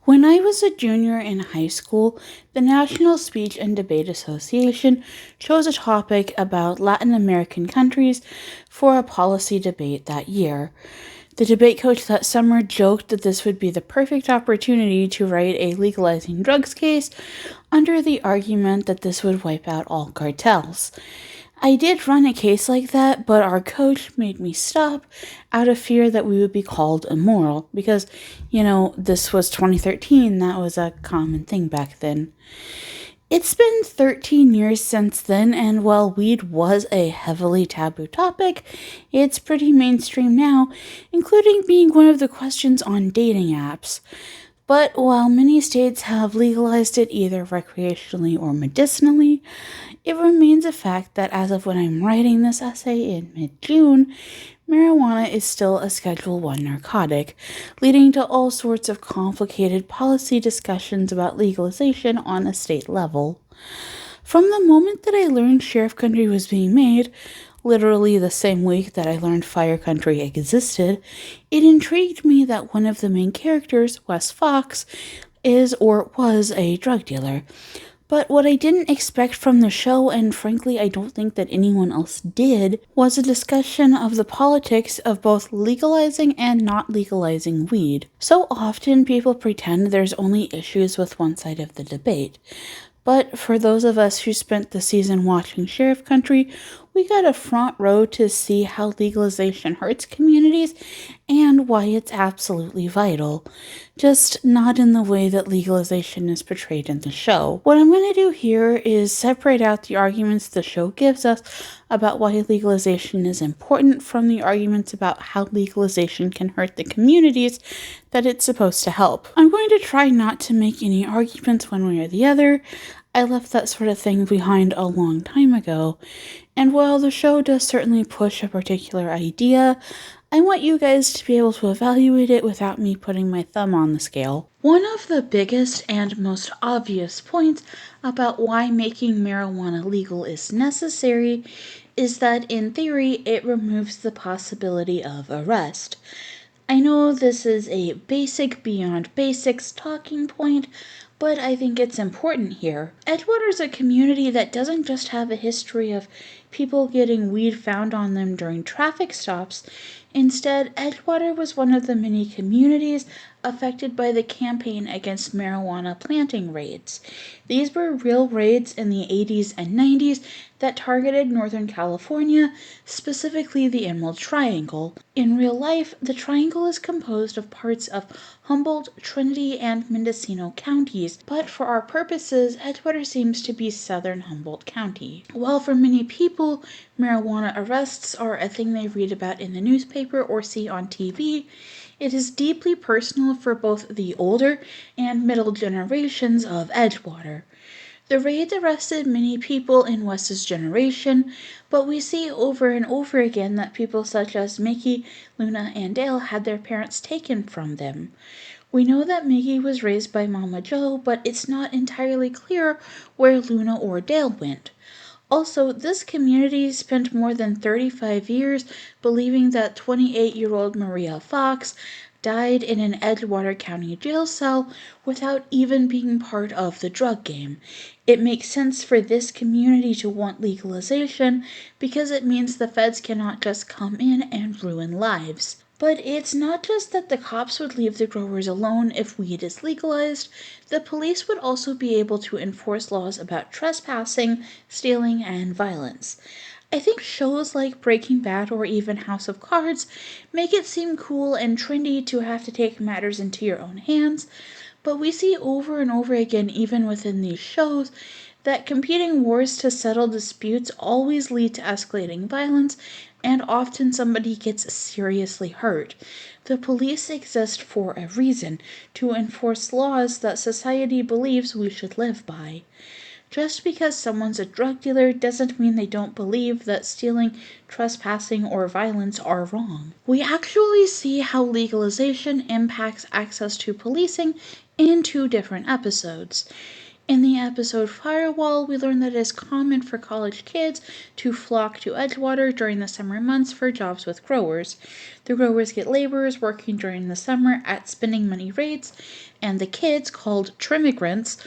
When I was a junior in high school, the National Speech and Debate Association chose a topic about Latin American countries for a policy debate that year. The debate coach that summer joked that this would be the perfect opportunity to write a legalizing drugs case under the argument that this would wipe out all cartels. I did run a case like that, but our coach made me stop out of fear that we would be called immoral because, this was 2013. That was a common thing back then. It's been 13 years since then, and while weed was a heavily taboo topic, it's pretty mainstream now, including being one of the questions on dating apps. But while many states have legalized it either recreationally or medicinally, it remains a fact that as of when I'm writing this essay in mid-June, marijuana is still a Schedule I narcotic, leading to all sorts of complicated policy discussions about legalization on a state level. From the moment that I learned Sheriff Country was being made, literally the same week that I learned Fire Country existed, it intrigued me that one of the main characters, Wes Fox, is or was a drug dealer. But what I didn't expect from the show, and frankly I don't think that anyone else did, was a discussion of the politics of both legalizing and not legalizing weed. So often people pretend there's only issues with one side of the debate. But for those of us who spent the season watching Sheriff Country, we got a front row to see how legalization hurts communities and why it's absolutely vital. Just not in the way that legalization is portrayed in the show. What I'm going to do here is separate out the arguments the show gives us about why legalization is important from the arguments about how legalization can hurt the communities that it's supposed to help. I'm going to try not to make any arguments one way or the other. I left that sort of thing behind a long time ago, and while the show does certainly push a particular idea, I want you guys to be able to evaluate it without me putting my thumb on the scale. One of the biggest and most obvious points about why making marijuana legal is necessary is that, in theory, it removes the possibility of arrest. I know this is a basic beyond basics talking point, but I think it's important here. Edgewater's a community that doesn't just have a history of people getting weed found on them during traffic stops. Instead, Edgewater was one of the many communities affected by the campaign against marijuana planting raids. These were real raids in the 80s and 90s that targeted Northern California, specifically the Emerald Triangle. In real life, the triangle is composed of parts of Humboldt, Trinity, and Mendocino counties, but for our purposes, Edgewater seems to be southern Humboldt County. While for many people, marijuana arrests are a thing they read about in the newspaper or see on TV, it is deeply personal for both the older and middle generations of Edgewater. The raids arrested many people in Wes's generation, but we see over and over again that people such as Mickey, Luna, and Dale had their parents taken from them. We know that Mickey was raised by Mama Joe, but it's not entirely clear where Luna or Dale went. Also, this community spent more than 35 years believing that 28-year-old Maria Fox died in an Edgewater County jail cell without even being part of the drug game. It makes sense for this community to want legalization because it means the feds cannot just come in and ruin lives. But it's not just that the cops would leave the growers alone if weed is legalized. The police would also be able to enforce laws about trespassing, stealing, and violence. I think shows like Breaking Bad or even House of Cards make it seem cool and trendy to have to take matters into your own hands, but we see over and over again, even within these shows, that competing wars to settle disputes always lead to escalating violence, and often somebody gets seriously hurt. The police exist for a reason, to enforce laws that society believes we should live by. Just because someone's a drug dealer doesn't mean they don't believe that stealing, trespassing, or violence are wrong. We actually see how legalization impacts access to policing in two different episodes. In the episode Firewall, we learn that it is common for college kids to flock to Edgewater during the summer months for jobs with growers. The growers get laborers working during the summer at spending money rates, and the kids, called trimmigrants,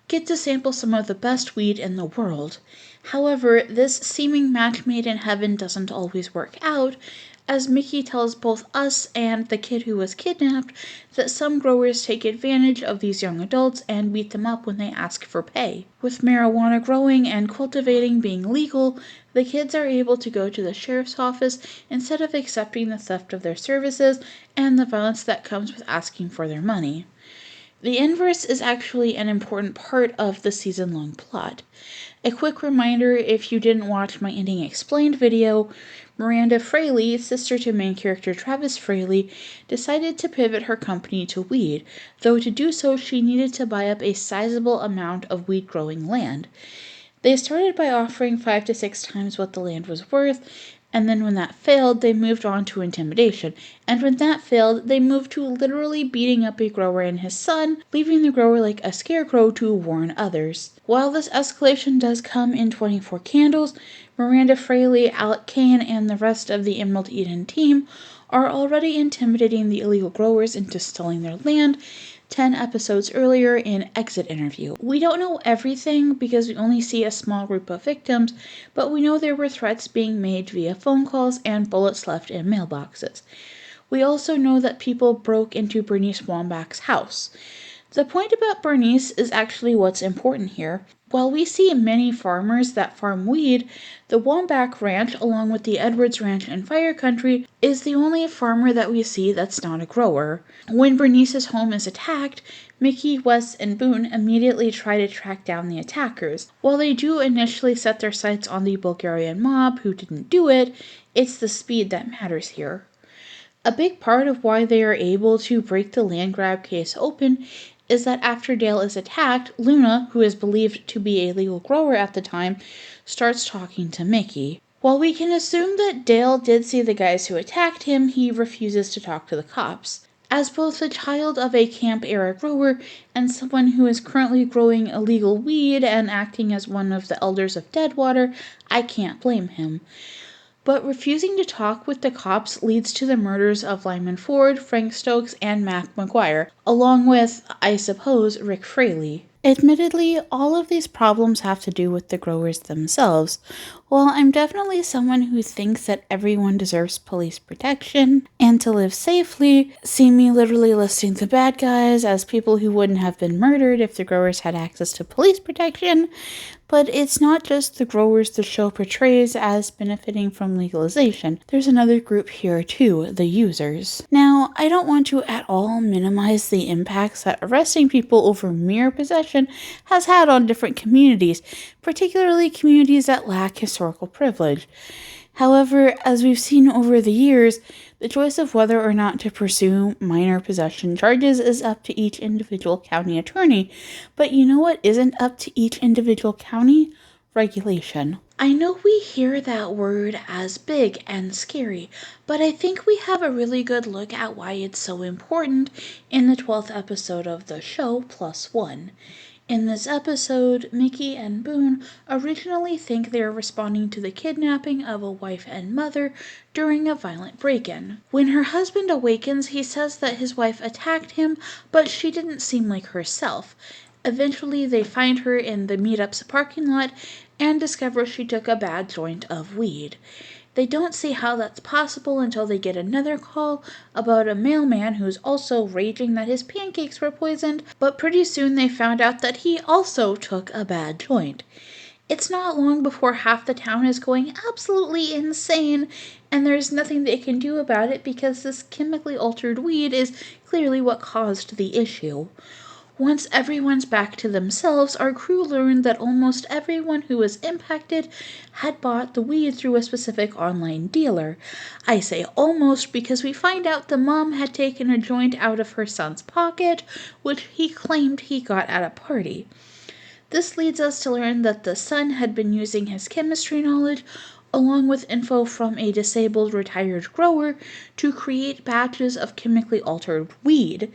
get to sample some of the best weed in the world. However, this seeming match made in heaven doesn't always work out, as Mickey tells both us and the kid who was kidnapped that some growers take advantage of these young adults and beat them up when they ask for pay. With marijuana growing and cultivating being legal, the kids are able to go to the sheriff's office instead of accepting the theft of their services and the violence that comes with asking for their money. The inverse is actually an important part of the season-long plot. A quick reminder, if you didn't watch my Ending Explained video, Miranda Fraley, sister to main character Travis Fraley, decided to pivot her company to weed, though to do so she needed to buy up a sizable amount of weed-growing land. They started by offering 5 to 6 times what the land was worth, and then when that failed, they moved on to intimidation. And when that failed, they moved to literally beating up a grower and his son, leaving the grower like a scarecrow to warn others. While this escalation does come in 24 Candles, Miranda Fraley, Alec Kane, and the rest of the Emerald Eden team are already intimidating the illegal growers into selling their land 10 episodes earlier in Exit Interview. We don't know everything because we only see a small group of victims, but we know there were threats being made via phone calls and bullets left in mailboxes. We also know that people broke into Bernice Wambach's house. The point about Bernice is actually what's important here. While we see many farmers that farm weed, the Wambach Ranch, along with the Edwards Ranch in Fire Country, is the only farmer that we see that's not a grower. When Bernice's home is attacked, Mickey, Wes, and Boone immediately try to track down the attackers. While they do initially set their sights on the Bulgarian mob who didn't do it, it's the speed that matters here. A big part of why they are able to break the land grab case open is that after Dale is attacked, Luna, who is believed to be a legal grower at the time, starts talking to Mickey. While we can assume that Dale did see the guys who attacked him, he refuses to talk to the cops. As both the child of a camp-era grower and someone who is currently growing illegal weed and acting as one of the elders of Deadwater, I can't blame him. But refusing to talk with the cops leads to the murders of Lyman Ford, Frank Stokes, and Mac McGuire, along with, I suppose, Rick Fraley. Admittedly, all of these problems have to do with the growers themselves. While I'm definitely someone who thinks that everyone deserves police protection and to live safely, see me literally listing the bad guys as people who wouldn't have been murdered if the growers had access to police protection. But it's not just the growers the show portrays as benefiting from legalization. There's another group here too, the users. Now, I don't want to at all minimize the impacts that arresting people over mere possession has had on different communities, particularly communities that lack historical privilege. However, as we've seen over the years, the choice of whether or not to pursue minor possession charges is up to each individual county attorney. But you know what isn't up to each individual county? Regulation. I know we hear that word as big and scary, but I think we have a really good look at why it's so important in the 12th episode of the show, Plus One. In this episode, Mickey and Boone originally think they are responding to the kidnapping of a wife and mother during a violent break-in. When her husband awakens, he says that his wife attacked him, but she didn't seem like herself. Eventually, they find her in the meetup's parking lot and discover she took a bad joint of weed. They don't see how that's possible until they get another call about a mailman who's also raging that his pancakes were poisoned, but pretty soon they found out that he also took a bad joint. It's not long before half the town is going absolutely insane, and there's nothing they can do about it because this chemically altered weed is clearly what caused the issue. Once everyone's back to themselves, our crew learned that almost everyone who was impacted had bought the weed through a specific online dealer. I say almost because we find out the mom had taken a joint out of her son's pocket, which he claimed he got at a party. This leads us to learn that the son had been using his chemistry knowledge, along with info from a disabled retired grower, to create batches of chemically altered weed.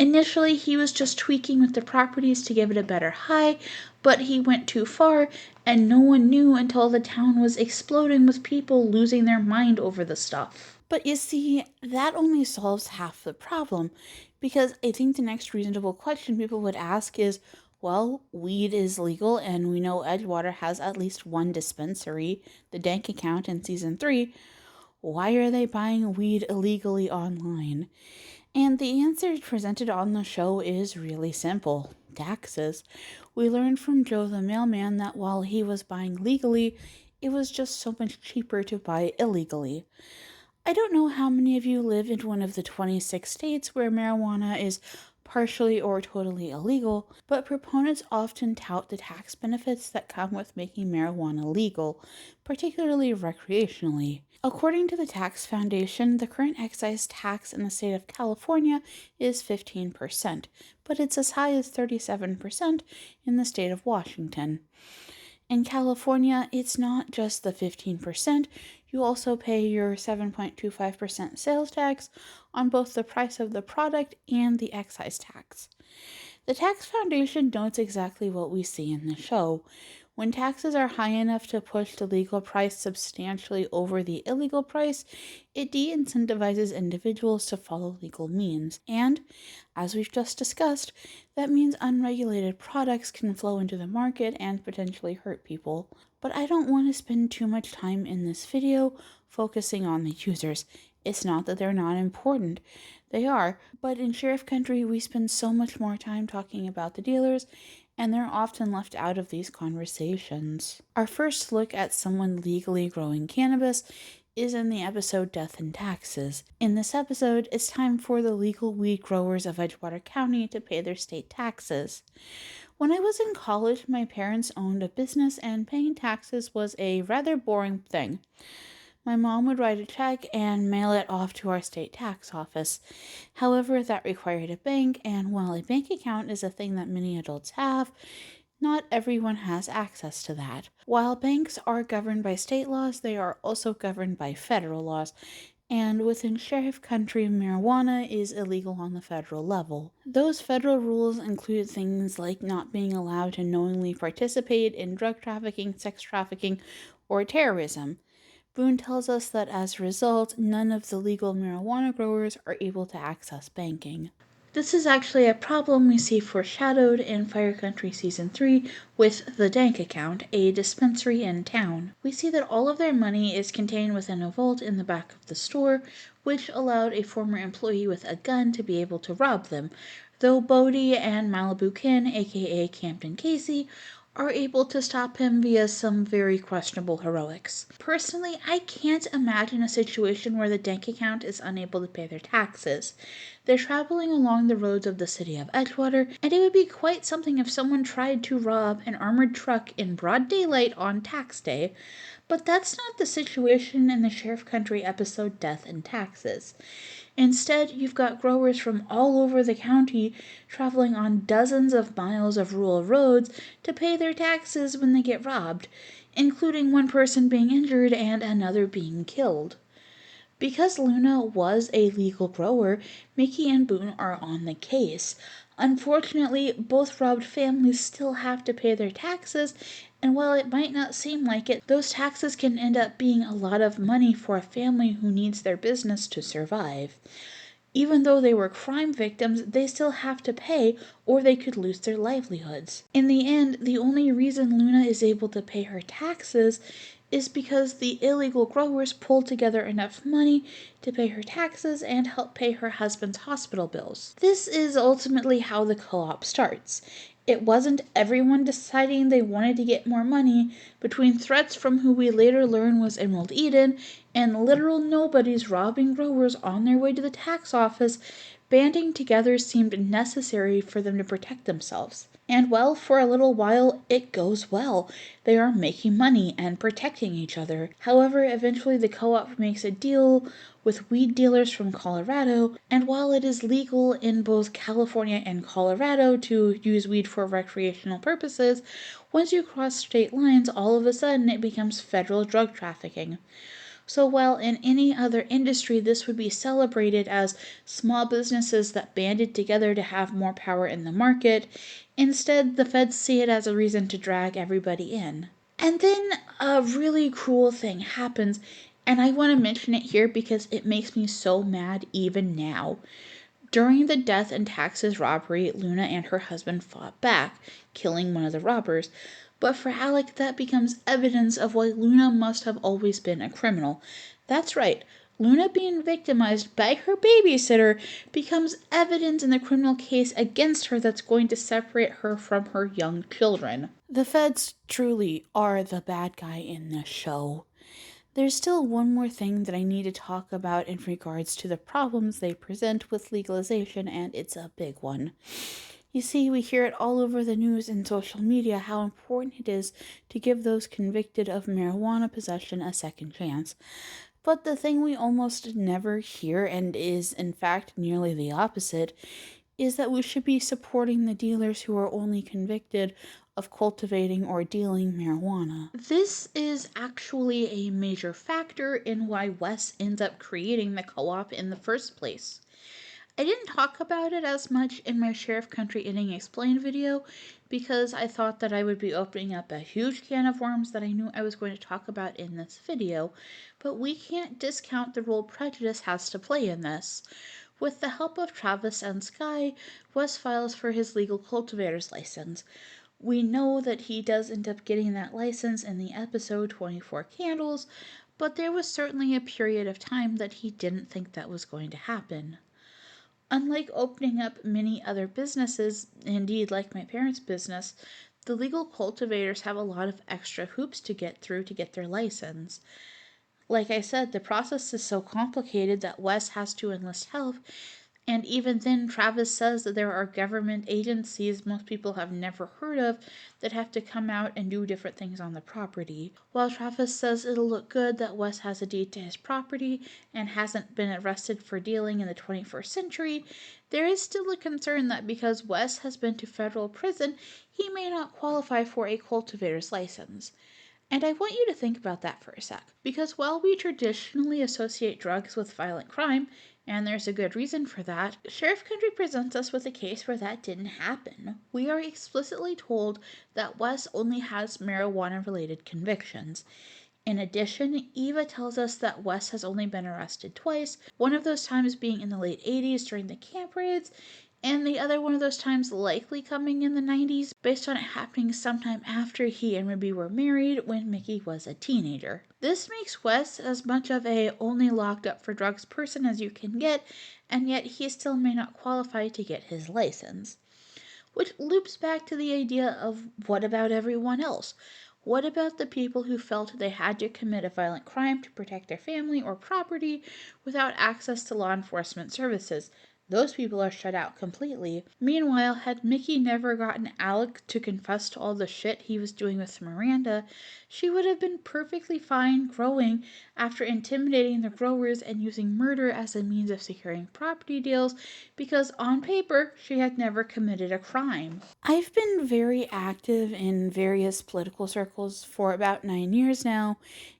Initially, he was just tweaking with the properties to give it a better high, but he went too far, and no one knew until the town was exploding with people losing their mind over the stuff. But you see, that only solves half the problem, because I think the next reasonable question people would ask is, well, weed is legal, and we know Edgewater has at least one dispensary, the Dank account in season 3. Why are they buying weed illegally online? And the answer presented on the show is really simple: taxes. We learned from Joe the mailman that while he was buying legally, it was just so much cheaper to buy illegally. I don't know how many of you live in one of the 26 states where marijuana is partially or totally illegal, but proponents often tout the tax benefits that come with making marijuana legal, particularly recreationally. According to the Tax Foundation, the current excise tax in the state of California is 15%, but it's as high as 37% in the state of Washington. In California, it's not just the 15%, you also pay your 7.25% sales tax on both the price of the product and the excise tax. The Tax Foundation notes exactly what we see in the show. When taxes are high enough to push the legal price substantially over the illegal price, it de incentivizes individuals to follow legal means. And, as we've just discussed, that means unregulated products can flow into the market and potentially hurt people. But I don't want to spend too much time in this video focusing on the users. It's not that they're not important. They are, but in Sheriff Country, we spend so much more time talking about the dealers, and they're often left out of these conversations. Our first look at someone legally growing cannabis is in the episode Death and Taxes. In this episode, it's time for the legal weed growers of Edgewater County to pay their state taxes. When I was in college, my parents owned a business, and paying taxes was a rather boring thing. My mom would write a check and mail it off to our state tax office. However, that required a bank, and while a bank account is a thing that many adults have, not everyone has access to that. While banks are governed by state laws, they are also governed by federal laws, and within Sheriff Country, marijuana is illegal on the federal level. Those federal rules include things like not being allowed to knowingly participate in drug trafficking, sex trafficking, or terrorism. Boone tells us that as a result, none of the legal marijuana growers are able to access banking. This is actually a problem we see foreshadowed in Fire Country Season 3 with the Dank account, a dispensary in town. We see that all of their money is contained within a vault in the back of the store, which allowed a former employee with a gun to be able to rob them, though Bodie and Malibu Ken, aka Campton Casey, are able to stop him via some very questionable heroics. Personally, I can't imagine a situation where the Dank account is unable to pay their taxes. They're traveling along the roads of the city of Edgewater, and it would be quite something if someone tried to rob an armored truck in broad daylight on tax day, but that's not the situation in the Sheriff Country episode Death and Taxes. Instead, you've got growers from all over the county traveling on dozens of miles of rural roads to pay their taxes when they get robbed, including one person being injured and another being killed. Because Luna was a legal grower, Mickey and Boone are on the case. Unfortunately, both robbed families still have to pay their taxes, and while it might not seem like it, those taxes can end up being a lot of money for a family who needs their business to survive. Even though they were crime victims, they still have to pay, or they could lose their livelihoods. In the end, the only reason Luna is able to pay her taxes is because the illegal growers pulled together enough money to pay her taxes and help pay her husband's hospital bills. This is ultimately how the co-op starts. It wasn't everyone deciding they wanted to get more money. Between threats from who we later learn was Emerald Eden and literal nobodies robbing growers on their way to the tax office, banding together seemed necessary for them to protect themselves. And well, for a little while, it goes well. They are making money and protecting each other. However, eventually the co-op makes a deal with weed dealers from Colorado, and while it is legal in both California and Colorado to use weed for recreational purposes, once you cross state lines, all of a sudden it becomes federal drug trafficking. So, while in any other industry this would be celebrated as small businesses that banded together to have more power in the market, instead the feds see it as a reason to drag everybody in. And then a really cruel thing happens, and I want to mention it here because it makes me so mad even now. During the death and taxes robbery, Luna and her husband fought back, killing one of the robbers. But for Alec, that becomes evidence of why Luna must have always been a criminal. That's right. Luna being victimized by her babysitter becomes evidence in the criminal case against her that's going to separate her from her young children. The feds truly are the bad guy in this show. There's still one more thing that I need to talk about in regards to the problems they present with legalization, and it's a big one. You see, we hear it all over the news and social media how important it is to give those convicted of marijuana possession a second chance. But the thing we almost never hear, and is in fact nearly the opposite, is that we should be supporting the dealers who are only convicted of cultivating or dealing marijuana. This is actually a major factor in why Wes ends up creating the co op in the first place. I didn't talk about it as much in my Sheriff Country Inning Explained video because I thought that I would be opening up a huge can of worms that I knew I was going to talk about in this video, but we can't discount the role prejudice has to play in this. With the help of Travis and Sky, Wes files for his legal cultivator's license. We know that he does end up getting that license in the episode 24 Candles, but there was certainly a period of time that he didn't think that was going to happen. Unlike opening up many other businesses, indeed like my parents' business, the legal cultivators have a lot of extra hoops to get through to get their license. Like I said, the process is so complicated that Wes has to enlist help, and even then, Travis says that there are government agencies most people have never heard of that have to come out and do different things on the property. While Travis says it'll look good that Wes has a deed to his property and hasn't been arrested for dealing in the 21st century, there is still a concern that because Wes has been to federal prison, he may not qualify for a cultivator's license. And I want you to think about that for a sec, because while we traditionally associate drugs with violent crime, and there's a good reason for that, Sheriff Country presents us with a case where that didn't happen. We are explicitly told that Wes only has marijuana-related convictions. In addition, Eva tells us that Wes has only been arrested twice, one of those times being in the late 80s during the camp raids, and the other one of those times likely coming in the 90s, based on it happening sometime after he and Ruby were married when Mickey was a teenager. This makes Wes as much of a only locked up for drugs person as you can get, and yet he still may not qualify to get his license. Which loops back to the idea of what about everyone else? What about the people who felt they had to commit a violent crime to protect their family or property without access to law enforcement services? Those people are shut out completely. Meanwhile, had Mickey never gotten Alec to confess to all the shit he was doing with Miranda, she would have been perfectly fine growing after intimidating the growers and using murder as a means of securing property deals because on paper she had never committed a crime. I've been very active in various political circles for about 9 years now,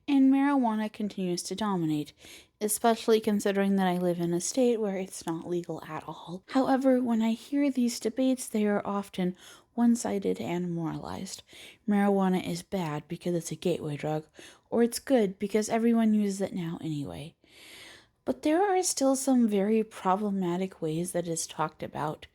and marijuana continues to dominate, especially considering that I live in a state where it's not legal at all. However, when I hear these debates, they are often one-sided and moralized. Marijuana is bad because it's a gateway drug, or it's good because everyone uses it now anyway. But there are still some very problematic ways that it's talked about.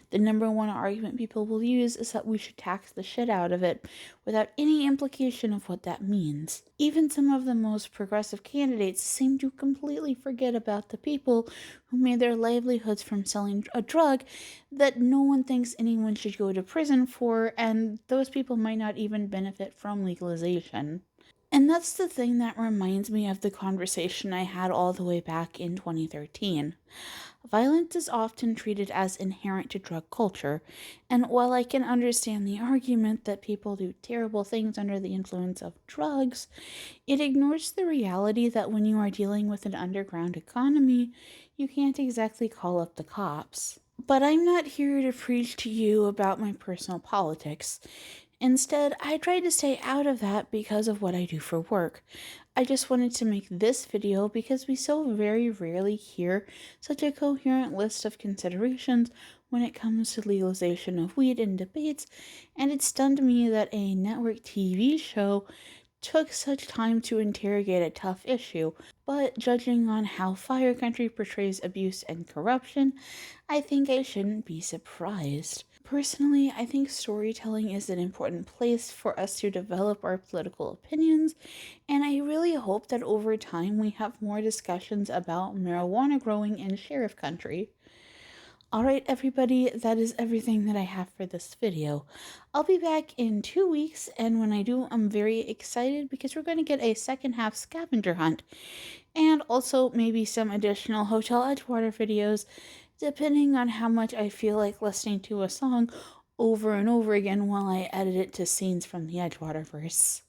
The number one argument people will use is that we should tax the shit out of it without any implication of what that means. Even some of the most progressive candidates seem to completely forget about the people who made their livelihoods from selling a drug that no one thinks anyone should go to prison for, and those people might not even benefit from legalization. And that's the thing that reminds me of the conversation I had all the way back in 2013. Violence is often treated as inherent to drug culture, and while I can understand the argument that people do terrible things under the influence of drugs, it ignores the reality that when you are dealing with an underground economy, you can't exactly call up the cops. But I'm not here to preach to you about my personal politics. Instead, I try to stay out of that because of what I do for work. I just wanted to make this video because we so very rarely hear such a coherent list of considerations when it comes to legalization of weed in debates, and it stunned me that a network TV show took such time to interrogate a tough issue. But judging on how Fire Country portrays abuse and corruption, I think I shouldn't be surprised. Personally, I think storytelling is an important place for us to develop our political opinions, and I really hope that over time we have more discussions about marijuana growing in Sheriff Country. Alright, everybody, that is everything that I have for this video. I'll be back in 2 weeks, and when I do, I'm very excited because we're going to get a second half scavenger hunt, and also maybe some additional Hotel Edgewater videos, depending on how much I feel like listening to a song over and over again while I edit it to scenes from the Edgewater verse.